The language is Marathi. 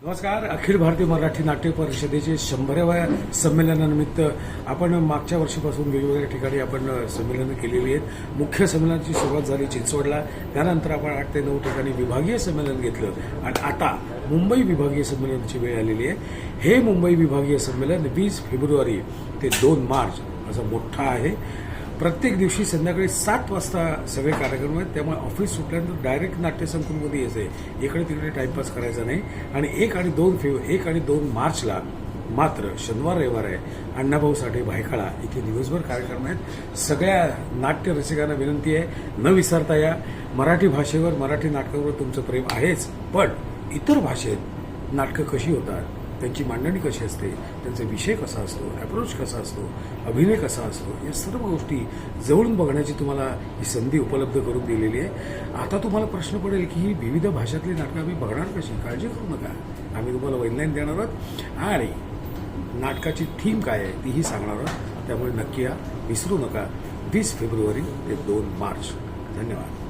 नमस्कार. अखिल भारतीय मराठी नाट्य परिषदेचे 100व्या संमेलनानिमित्त आपण मागच्या वर्षीपासून वेगवेगळ्या ठिकाणी आपण संमेलनं केलेली आहेत. मुख्य संमेलनाची सुरुवात झाली चिंचवडला, त्यानंतर आपण 8 ते 9 ठिकाणी विभागीय संमेलन घेतलं आणि आता मुंबई विभागीय संमेलनाची वेळ आलेली आहे. हे मुंबई विभागीय संमेलन 20 फेब्रुवारी ते 2 मार्च असं मोठं आहे. प्रत्येक दिवशी संध्याकाळी 7 वाजता सगळे कार्यक्रम आहेत, त्यामुळे ऑफिस सुटल्यानंतर डायरेक्ट नाट्यसंकुलमध्ये यायचं आहे. इकडे तिकडे टाईमपास करायचा नाही. आणि 1 आणि 2 मार्चला मात्र शनिवार रविवार आहे. अण्णाभाऊ साठे भायखळा इथे दिवसभर कार्यक्रम आहेत. सगळ्या नाट्य रसिकांना विनंती आहे, न विसरता या. मराठी भाषेवर, मराठी नाटकावर तुमचं प्रेम आहेच, पण इतर भाषेत नाटकं कशी होतात, त्यांची मांडणी कशी असते, त्यांचा विषय कसा असतो, अप्रोच कसा असतो, अभिनय कसा असतो, या सर्व गोष्टी जवळून बघण्याची तुम्हाला ही संधी उपलब्ध करून दिलेली आहे. आता तुम्हाला प्रश्न पडेल की ही विविध भाषातली नाटकं आम्ही बघणार कशी? काळजी करू नका, आम्ही तुम्हाला वैज्ञानिक देणार आहोत आणि नाटकाची थीम काय आहे तीही सांगणार आहोत. त्यामुळे नक्की या, विसरू नका. 20 फेब्रुवारी ते 2 मार्च. धन्यवाद.